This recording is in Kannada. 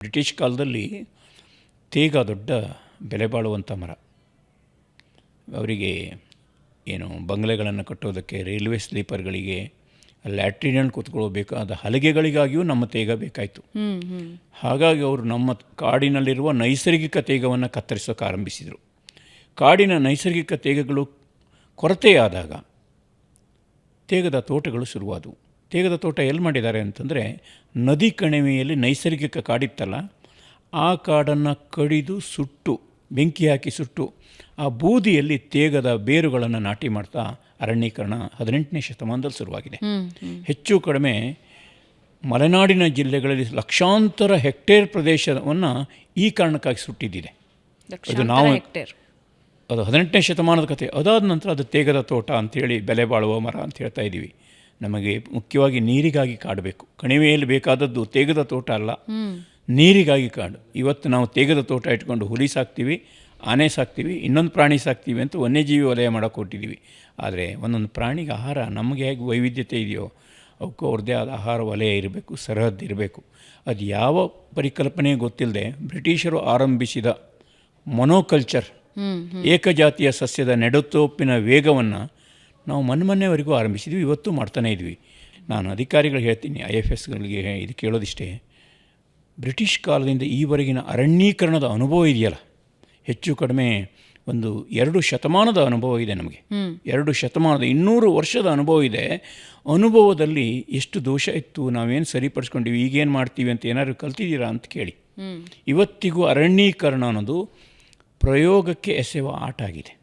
ಬ್ರಿಟಿಷ್ ಕಾಲದಲ್ಲಿ ತೇಗ ದೊಡ್ಡ ಬೆಲೆ ಬಾಳುವಂಥ ಮರ. ಅವರಿಗೆ ಏನು ಬಂಗಲೆಗಳನ್ನು ಕಟ್ಟೋದಕ್ಕೆ, ರೈಲ್ವೆ ಸ್ಲೀಪರ್ಗಳಿಗೆ, ಲ್ಯಾಟ್ರಿನಲ್ಲಿ ಕೂತ್ಕೊಳ್ಳಬೇಕಾದ ಹಲಗೆಗಳಿಗಾಗಿಯೂ ನಮ್ಮ ತೇಗ ಬೇಕಾಯಿತು. ಹಾಗಾಗಿ ಅವರು ನಮ್ಮ ಕಾಡಿನಲ್ಲಿರುವ ನೈಸರ್ಗಿಕ ತೇಗವನ್ನು ಕತ್ತರಿಸೋಕೆ ಆರಂಭಿಸಿದರು. ಕಾಡಿನ ನೈಸರ್ಗಿಕ ತೇಗಗಳು ಕೊರತೆಯಾದಾಗ ತೇಗದ ತೋಟಗಳು ಶುರುವಾದವು. ತೇಗದ ತೋಟ ಎಲ್ಲಿ ಮಾಡಿದ್ದಾರೆ ಅಂತಂದರೆ, ನದಿ ಕಣಿವೆಯಲ್ಲಿ ನೈಸರ್ಗಿಕ ಕಾಡಿತ್ತಲ್ಲ, ಆ ಕಾಡನ್ನು ಕಡಿದು ಸುಟ್ಟು, ಬೆಂಕಿ ಹಾಕಿ ಸುಟ್ಟು, ಆ ಬೂದಿಯಲ್ಲಿ ತೇಗದ ಬೇರುಗಳನ್ನು ನಾಟಿ ಮಾಡ್ತಾ ಅರಣ್ಯೀಕರಣ 18ನೇ ಶತಮಾನದಲ್ಲಿ ಶುರುವಾಗಿದೆ. ಹೆಚ್ಚು ಕಡಿಮೆ ಮಲೆನಾಡಿನ ಜಿಲ್ಲೆಗಳಲ್ಲಿ ಲಕ್ಷಾಂತರ ಹೆಕ್ಟೇರ್ ಪ್ರದೇಶವನ್ನು ಈ ಕಾರಣಕ್ಕಾಗಿ ಸುಟ್ಟಿದ್ದಿದೆ. ಅದು 18ನೇ ಶತಮಾನದ ಕಥೆ. ಅದಾದ ನಂತರ ಅದು ತೇಗದ ತೋಟ ಅಂಥೇಳಿ ಬೆಲೆ ಬಾಳುವ ಮರ ಅಂತ ಹೇಳ್ತಾ ಇದ್ದೀವಿ. ನಮಗೆ ಮುಖ್ಯವಾಗಿ ನೀರಿಗಾಗಿ ಕಾಡಬೇಕು. ಕಣಿವೆಯಲ್ಲಿ ಬೇಕಾದದ್ದು ತೇಗದ ತೋಟ ಅಲ್ಲ, ನೀರಿಗಾಗಿ ಕಾಡು. ಇವತ್ತು ನಾವು ತೇಗದ ತೋಟ ಇಟ್ಕೊಂಡು ಹುಲಿ ಸಾಕ್ತೀವಿ, ಆನೆ ಸಾಕ್ತೀವಿ, ಇನ್ನೊಂದು ಪ್ರಾಣಿ ಸಾಕ್ತೀವಿ ಅಂತ ವನ್ಯಜೀವಿ ವಲಯ ಮಾಡೋಕೆ ಕೊಟ್ಟಿದ್ದೀವಿ. ಆದರೆ ಒಂದೊಂದು ಪ್ರಾಣಿಗೆ ಆಹಾರ ನಮಗೆ ಹೇಗೆ ವೈವಿಧ್ಯತೆ ಇದೆಯೋ ಅವಕ್ಕೂ ಅವ್ರದ್ದೇ ಆದ ಆಹಾರ ವಲಯ ಇರಬೇಕು, ಸರಹದ್ದು ಇರಬೇಕು. ಅದು ಯಾವ ಪರಿಕಲ್ಪನೆ ಗೊತ್ತಿಲ್ಲದೆ ಬ್ರಿಟಿಷರು ಆರಂಭಿಸಿದ ಮೊನೋಕಲ್ಚರ್, ಏಕಜಾತಿಯ ಸಸ್ಯದ ನೆಡುತೋಪಿನ ವೇಗವನ್ನು ನಾವು ಮೊನ್ನೆವರೆಗೂ ಆರಂಭಿಸಿದ್ವಿ, ಇವತ್ತು ಮಾಡ್ತಾನೇ ಇದ್ವಿ. ನಾನು ಅಧಿಕಾರಿಗಳು ಹೇಳ್ತೀನಿ, IFSಗಳಿಗೆ ಇದು ಕೇಳೋದಿಷ್ಟೇ, ಬ್ರಿಟಿಷ್ ಕಾಲದಿಂದ ಈವರೆಗಿನ ಅರಣ್ಯೀಕರಣದ ಅನುಭವ ಇದೆಯಲ್ಲ, ಹೆಚ್ಚು ಕಡಿಮೆ ಒಂದು 2 ಶತಮಾನದ ಅನುಭವ ಇದೆ ನಮಗೆ. 2 ಶತಮಾನದ 200 ವರ್ಷದ ಅನುಭವ ಇದೆ. ಅನುಭವದಲ್ಲಿ ಎಷ್ಟು ದೋಷ ಇತ್ತು, ನಾವೇನು ಸರಿಪಡಿಸ್ಕೊಂಡಿವಿ, ಈಗೇನು ಮಾಡ್ತೀವಿ ಅಂತ ಏನಾದ್ರು ಕಲ್ತಿದ್ದೀರಾ ಅಂತ ಕೇಳಿ. ಇವತ್ತಿಗೂ ಅರಣ್ಯೀಕರಣ ಅನ್ನೋದು ಪ್ರಯೋಗಕ್ಕೆ ಎಸೆಯುವ ಆಟ ಆಗಿದೆ.